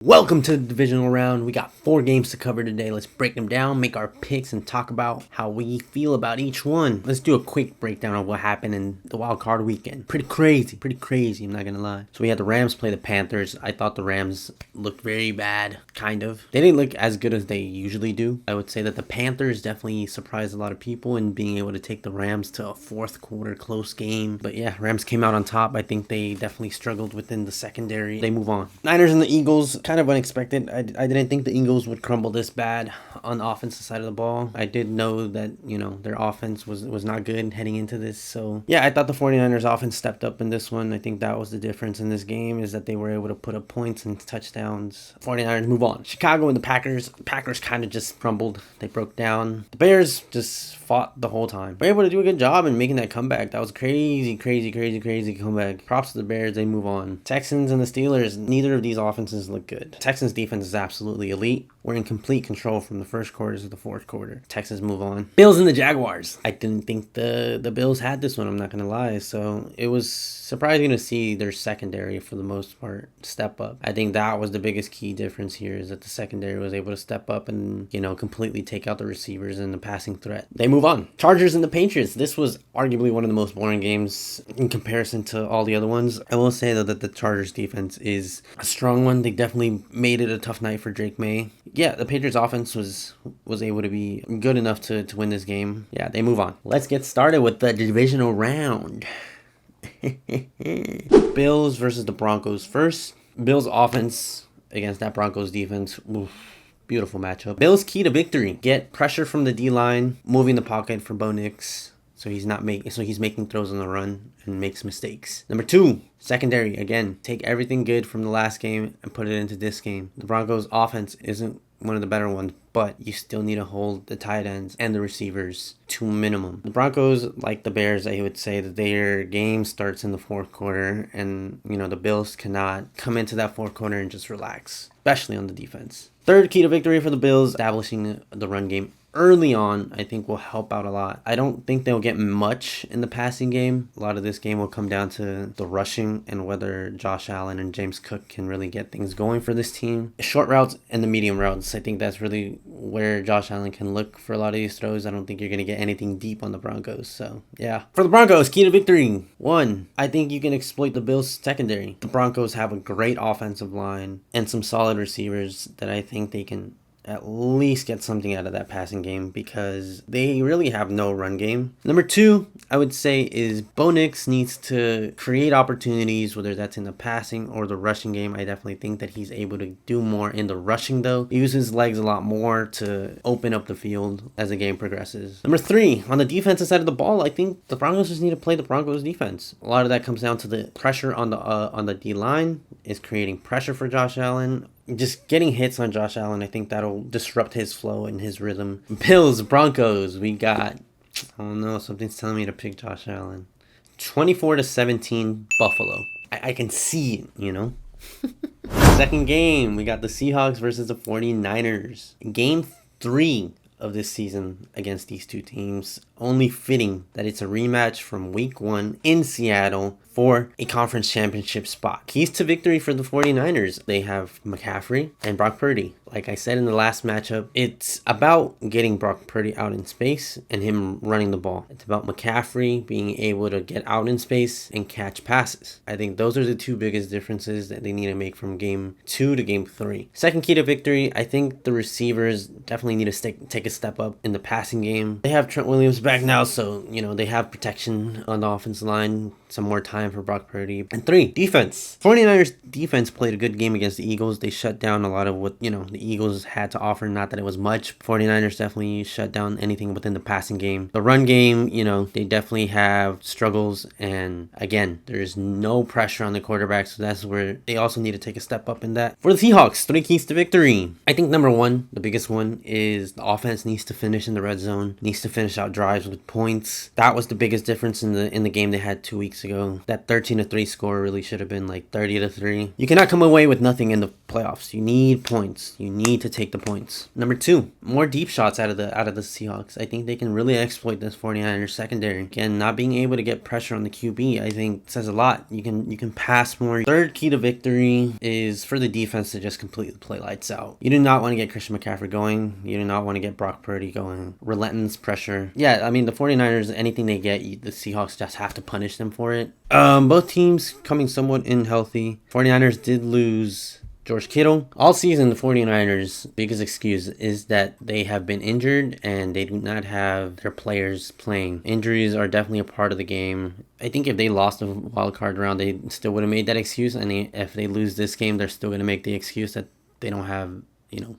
Welcome to the divisional round. We got 4 games to cover today. Let's break them down, make our picks, and talk about how we feel about each one. Let's do a quick breakdown of what happened in the wild card weekend. Pretty crazy, I'm not gonna lie. So we had the Rams play the Panthers. I thought the Rams looked very bad, kind of. They didn't look as good as they usually do. I would say that the Panthers definitely surprised a lot of people in being able to take the Rams to a fourth quarter close game. But yeah, Rams came out on top. I think they definitely struggled within the secondary. They move on. Niners and the Eagles, kind of unexpected. I didn't think the Eagles would crumble this bad on the offensive side of the ball. I did know that, their offense was not good heading into this. So, yeah, I thought the 49ers offense stepped up in this one. I think that was the difference in this game is that they were able to put up points and touchdowns. 49ers move on. Chicago and the Packers. Packers kind of just crumbled. They broke down. The Bears just fought the whole time. Were able to do a good job in making that comeback. That was crazy comeback. Props to the Bears. They move on. Texans and the Steelers. Neither of these offenses look good. Texans defense is absolutely elite. We're in complete control from the first quarter to the fourth quarter. Texans move on. Bills and the Jaguars. I didn't think the Bills had this one, I'm not going to lie. So it was surprising to see their secondary, for the most part, step up. I think that was the biggest key difference here is that the secondary was able to step up and, completely take out the receivers and the passing threat. They move on. Chargers and the Patriots. This was arguably one of the most boring games in comparison to all the other ones. I will say, though, that the Chargers defense is a strong one. They definitely made it a tough night for Drake May. Yeah, the Patriots offense was able to be good enough to win this game. Yeah, they move on. Let's get started with the divisional round. Bills versus the Broncos first. Bills offense against that Broncos defense. Oof. Beautiful matchup. Bills key to victory. Get pressure from the D-line, moving the pocket for Bo Nix. So he's making throws on the run and makes mistakes. Number 2, secondary. Again, take everything good from the last game and put it into this game. The Broncos offense isn't one of the better ones, but you still need to hold the tight ends and the receivers to a minimum. The Broncos, like the Bears, I would say that their game starts in the fourth quarter, and the Bills cannot come into that fourth quarter and just relax, especially on the defense. Third key to victory for the Bills, establishing the run game early on, I think will help out a lot. I don't think they'll get much in the passing game. A lot of this game will come down to the rushing and whether Josh Allen and James Cook can really get things going for this team. Short routes and the medium routes, I think that's really where Josh Allen can look for a lot of these throws. I don't think you're going to get anything deep on the Broncos. So, yeah. For the Broncos, key to victory. 1, I think you can exploit the Bills' secondary. The Broncos have a great offensive line and some solid receivers that I think they can at least get something out of that passing game because they really have no run game. Number 2, I would say, is Bo Nix needs to create opportunities, whether that's in the passing or the rushing game. I definitely think that he's able to do more in the rushing, though. He uses his legs a lot more to open up the field as the game progresses. Number 3, on the defensive side of the ball, I think the Broncos just need to play the Broncos defense. A lot of that comes down to the pressure on the D-line is creating pressure for Josh Allen. Just getting hits on Josh Allen, I think that'll disrupt his flow and his rhythm. Bills, Broncos, we got, oh no, something's telling me to pick Josh Allen. 24-17 Buffalo. I can see it, Second game, we got the Seahawks versus the 49ers. Game 3 of this season against these two teams. Only fitting that it's a rematch from week 1 in Seattle for a conference championship spot. Keys to victory for the 49ers. They have McCaffrey and Brock Purdy. Like I said in the last matchup, it's about getting Brock Purdy out in space and him running the ball. It's about McCaffrey being able to get out in space and catch passes. I think those are the 2 biggest differences that they need to make from game 2 to game 3. Second key to victory, I think the receivers definitely need to take a step up in the passing game. They have Trent Williams back now, so, they have protection on the offensive line, some more time for Brock Purdy. And 3, defense. 49ers defense played a good game against the Eagles. They shut down a lot of what, the Eagles had to offer. Not that it was much. 49ers definitely shut down anything within the passing game. The run game, they definitely have struggles. And again, there's no pressure on the quarterback. So that's where they also need to take a step up in that. For the Seahawks, 3 keys to victory. I think number 1, the biggest one, is the offense needs to finish in the red zone. Needs to finish out drives with points. That was the biggest difference in the game they had 2 weeks weeks ago. That 13-3 score really should have been like 30-3. You cannot come away with nothing in the playoffs. You need points. You need to take the points. Number 2, more deep shots out of the Seahawks. I think they can really exploit this 49ers secondary. Again, not being able to get pressure on the QB, I think says a lot. You can pass more. Third key to victory is for the defense to just completely play lights out. You do not want to get Christian McCaffrey going. You do not want to get Brock Purdy going. Relentless pressure. Yeah, I mean, the 49ers, anything they get, the Seahawks just have to punish them for it. Both teams coming somewhat in healthy. 49ers did lose George Kittle. All season, the 49ers' biggest excuse is that they have been injured and they do not have their players playing. Injuries are definitely a part of the game. I think if they lost the wild card round, they still would have made that excuse. And if they lose this game, they're still going to make the excuse that they don't have,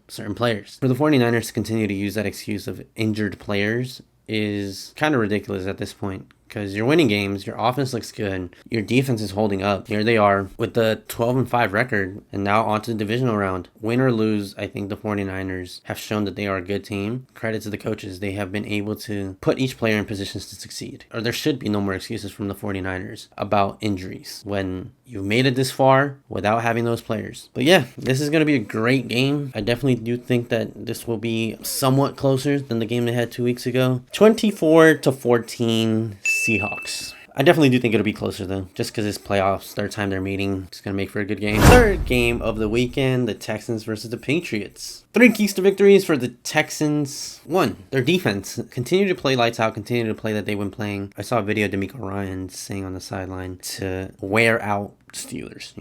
certain players. For the 49ers to continue to use that excuse of injured players is kind of ridiculous at this point. Because you're winning games, your offense looks good, your defense is holding up. Here they are with the 12-5 record, and now on to the divisional round. Win or lose, I think the 49ers have shown that they are a good team. Credit to the coaches. They have been able to put each player in positions to succeed. Or there should be no more excuses from the 49ers about injuries when you've made it this far without having those players. But yeah, this is going to be a great game. I definitely do think that this will be somewhat closer than the game they had 2 weeks ago. 24-14 Seahawks. I definitely do think it'll be closer though, just because it's playoffs, third time they're meeting. It's going to make for a good game. Third game of the weekend, the Texans versus the Patriots. 3 keys to victories for the Texans. 1, their defense. Continue to play lights out, continue to play that they've been playing. I saw a video of D'Amico Ryan saying on the sideline to wear out Steelers,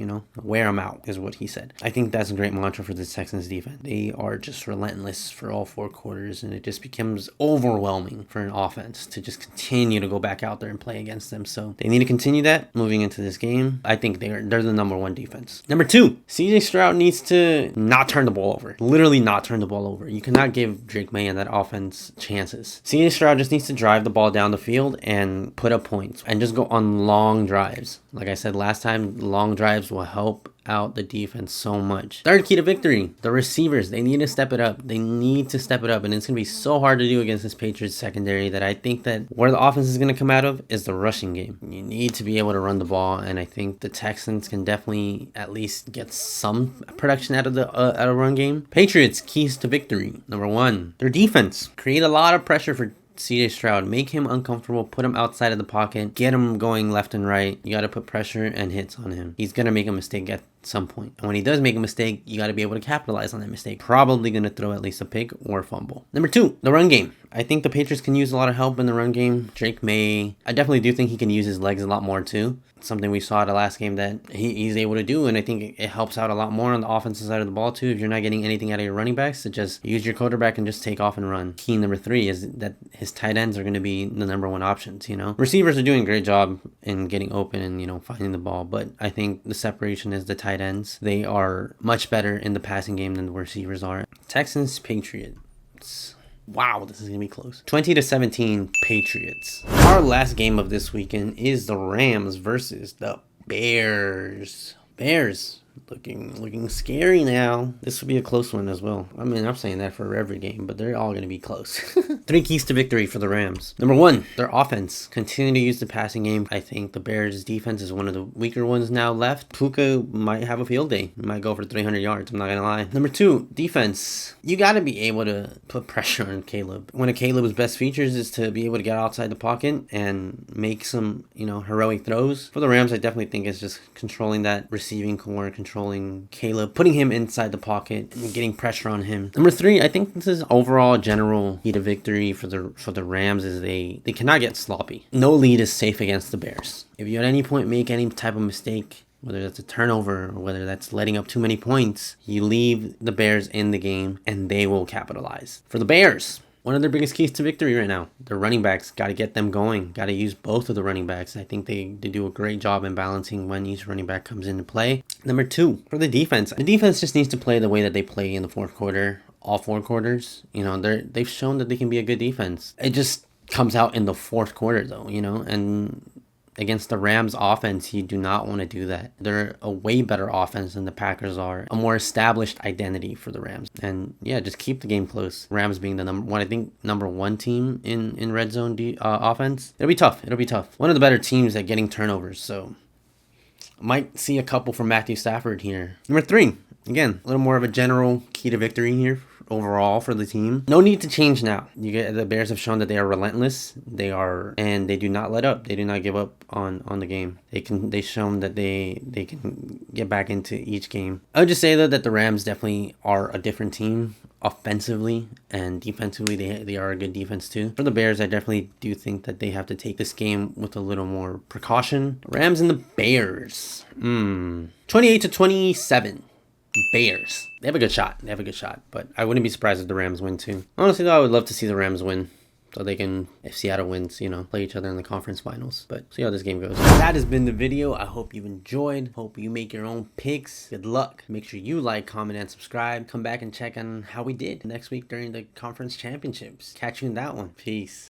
wear them out is what he said. I think that's a great mantra for the Texans defense. They are just relentless for all 4 quarters, and it just becomes overwhelming for an offense to just continue to go back out there and play against them. So they need to continue that moving into this game. I think they're the number 1 defense. Number 2, CJ Stroud needs to not turn the ball over. Literally not turn the ball over. You cannot give Drake May and that offense chances. CJ Stroud just needs to drive the ball down the field and put up points and just go on long drives. Like I said last time, long drives will help out the defense so much. Third key to victory, the receivers. They need to step it up. They need to step it up, and it's going to be so hard to do against this Patriots secondary that I think that where the offense is going to come out of is the rushing game. You need to be able to run the ball, and I think the Texans can definitely at least get some production out of the run game. Patriots, keys to victory. Number 1, their defense. Create a lot of pressure for CJ Stroud. Make him uncomfortable, put him outside of the pocket, get him going left and right. You got to put pressure and hits on him. He's going to make a mistake at some point. And when he does make a mistake, you got to be able to capitalize on that mistake. Probably going to throw at least a pick or a fumble. Number 2, the run game. I think the Patriots can use a lot of help in the run game. Drake May, I definitely do think he can use his legs a lot more too. Something we saw the last game that he's able to do, and I think it helps out a lot more on the offensive side of the ball too. If you're not getting anything out of your running backs, to just use your quarterback and just take off and run. Key number 3 is that his tight ends are going to be the number 1 options. Receivers are doing a great job in getting open and finding the ball, but I think the separation is the tight ends. They are much better in the passing game than the receivers are. Texans, Patriots. Wow, this is going to be close. 20-17 Patriots. Our last game of this weekend is the Rams versus the Bears. Bears looking scary now. This will be a close one as well. I mean, I'm saying that for every game, but they're all going to be close. 3 keys to victory for the Rams. Number 1, their offense. Continue to use the passing game. I think the Bears' defense is one of the weaker ones now left. Puka might have a field day. He might go for 300 yards. I'm not going to lie. Number 2, defense. You got to be able to put pressure on Caleb. One of Caleb's best features is to be able to get outside the pocket and make some, heroic throws. For the Rams, I definitely think it's just controlling that receiving core, controlling Caleb, putting him inside the pocket and getting pressure on him. Number 3, I think this is overall general key to victory for the Rams is they cannot get sloppy. No lead is safe against the Bears. If you at any point make any type of mistake, whether that's a turnover or whether that's letting up too many points, you leave the Bears in the game and they will capitalize. For the Bears, one of their biggest keys to victory right now, their running backs. Got to get them going. Got to use both of the running backs. I think they do a great job in balancing when each running back comes into play. Number 2, for the defense. The defense just needs to play the way that they play in the 4th quarter. All 4 quarters. They've shown that they can be a good defense. It just comes out in the 4th quarter though, and against the Rams offense, you do not want to do that. They're a way better offense than the Packers are. A more established identity for the Rams. And yeah, just keep the game close. Rams being the number one team in red zone offense. It'll be tough. It'll be tough. One of the better teams at getting turnovers. So might see a couple from Matthew Stafford here. Number 3. Again, a little more of a general key to victory here overall for the team. No need to change now. The Bears have shown that they are relentless. And they do not let up. They do not give up on the game. They've shown that they can get back into each game. I would just say though that the Rams definitely are a different team offensively, and defensively they are a good defense too. For the Bears, I definitely do think that they have to take this game with a little more precaution. Rams and the Bears. 28-27. Bears. They have a good shot. But I wouldn't be surprised if the Rams win too. Honestly though, I would love to see the Rams win. So they can, if Seattle wins, play each other in the conference finals. But see how this game goes. That has been the video. I hope you've enjoyed. Hope you make your own picks. Good luck. Make sure you like, comment, and subscribe. Come back and check on how we did next week during the conference championships. Catch you in that one. Peace.